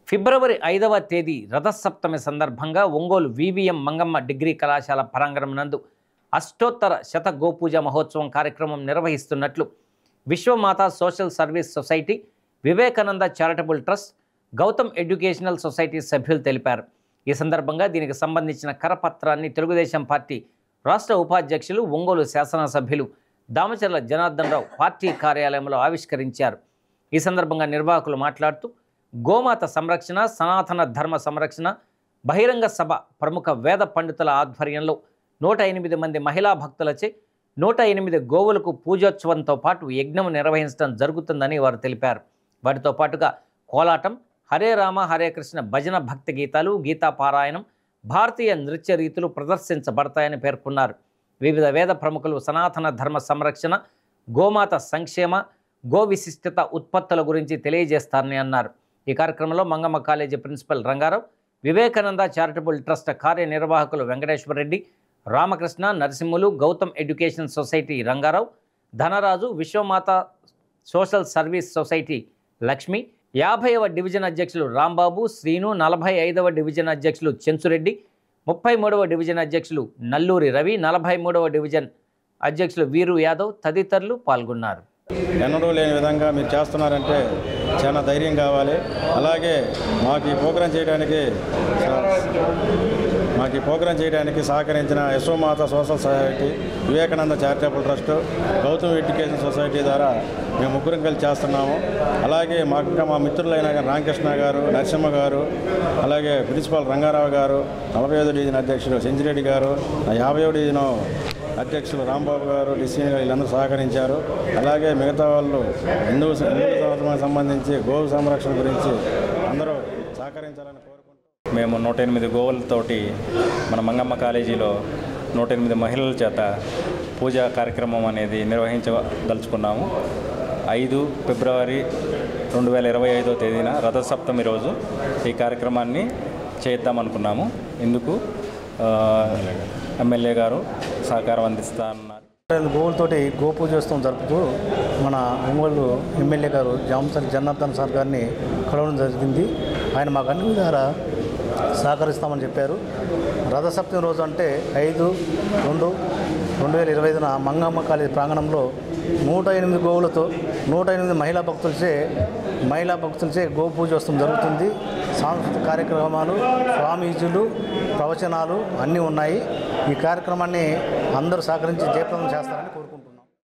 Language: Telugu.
ఫిబ్రవరి 5వ తేదీ రథసప్తమి సందర్భంగా ఒంగోలు వివిఎం మంగమ్మ డిగ్రీ కళాశాల ప్రాంగణం నందు అష్టోత్తర శత గోపూజ మహోత్సవం కార్యక్రమం నిర్వహిస్తున్నట్లు Vishwamata social service society, Vivekananda charitable trust, Gautam educational society సభ్యులు తెలిపారు. ఈ సందర్భంగా దీనికి సంబంధించిన కరపత్రాన్ని తెలుగుదేశం పార్టీ రాష్ట్ర ఉపాధ్యక్షులు, ఒంగోలు శాసనసభ్యులు దామచర్ల జనార్దన్ రావు పార్టీ కార్యాలయంలో ఆవిష్కరించారు. ఈ సందర్భంగా నిర్వాహకులు మాట్లాడుతూ గోమాత సంరక్షణ, సనాతన ధర్మ సంరక్షణ బహిరంగ సభ ప్రముఖ వేద పండితుల ఆధ్వర్యంలో 108 మంది మహిళా భక్తులచే 108 గోవులకు పూజోత్సవంతో పాటు యజ్ఞం నిర్వహించడం జరుగుతుందని వారు తెలిపారు. వాటితో పాటుగా కోలాటం, హరే రామ హరే కృష్ణ భజన భక్తి గీతాలు, గీతా పారాయణం, భారతీయ నృత్య రీతులు ప్రదర్శించబడతాయని పేర్కొన్నారు. వివిధ వేద ప్రముఖులు సనాతన ధర్మ సంరక్షణ, గోమాత సంక్షేమ, గో విశిష్టత ఉత్పత్తుల గురించి తెలియజేస్తారని అన్నారు. ఈ కార్యక్రమంలో Mangamma college principal Rangarao, Vivekananda charitable trust కార్యనిర్వాహకులు Venkateswarareddy, Ramakrishna, Narasimhulu, Gautam education society Rangarao, Dhanaraju, Vishwamata social service society Lakshmi, 50వ డివిజన్ అధ్యక్షులు రాంబాబు, శ్రీను, 45వ డివిజన్ అధ్యక్షులు చెంచురెడ్డి, 33వ డివిజన్ అధ్యక్షులు నల్లూరి రవి, 43వ డివిజన్ అధ్యక్షులు వీరు యాదవ్ తదితరులు పాల్గొన్నారు. ఎన్నడూ లేని విధంగా మీరు చేస్తున్నారంటే చాలా ధైర్యం కావాలి. అలాగే మాకు ఈ ప్రోగ్రాం చేయడానికి సహకరించిన Yashomata social society, Vivekananda charitable trust, Gautam education society ద్వారా మేము ముగ్గురం కలిసి చేస్తున్నాము. అలాగే మాకు ఇంకా మా మిత్రులైన రామకృష్ణ గారు, నరసింహ గారు, అలాగే ప్రిన్సిపాల్ రంగారావు గారు, 45వ డివిజన్ అధ్యక్షులు చెంచిరెడ్డి గారు, 50వ డివిజన్ అధ్యక్షులు రాంబాబు గారు, డిసిఎన్ గారు వీళ్ళందరూ సహకరించారు. అలాగే మిగతా వాళ్ళు హిందూ సంవత్సరానికి సంబంధించి గోవు సంరక్షణ గురించి అందరూ సహకరించాలని కోరుకుంటున్నాం. మేము 108 గోవులతోటి మన మంగమ్మ కాలేజీలో 108 మహిళల చేత పూజా కార్యక్రమం అనేది నిర్వహించదలుచుకున్నాము. 5 ఫిబ్రవరి 2025వ తేదీన రథసప్తమి రోజు ఈ కార్యక్రమాన్ని చేద్దామనుకున్నాము. ఇందుకు ఎమ్మెల్యే గారు సహకారం అందిస్తున్నారు. గోవులతోటి గోపూజోత్సవం జరుపుతూ మన ఒంగోలు ఎమ్మెల్యే గారు దామచర్ల జనార్దన్ సార్ గారిని కలవడం జరిగింది. ఆయన మాకు అన్ని విధాలా సహకరిస్తామని చెప్పారు. రథసప్తమి రోజు అంటే 5/2/2025న మంగమ్మ కాలేజీ ప్రాంగణంలో 108 గోవులతో 108 మహిళా భక్తులచే గోపూజోత్సవం జరుగుతుంది. సాంస్కృతిక కార్యక్రమాలు, స్వామీజీలు, ప్రవచనాలు అన్నీ ఉన్నాయి. ఈ కార్యక్రమాన్ని అందరూ సహకరించి జయప్రదం చేస్తారని కోరుకుంటున్నాను.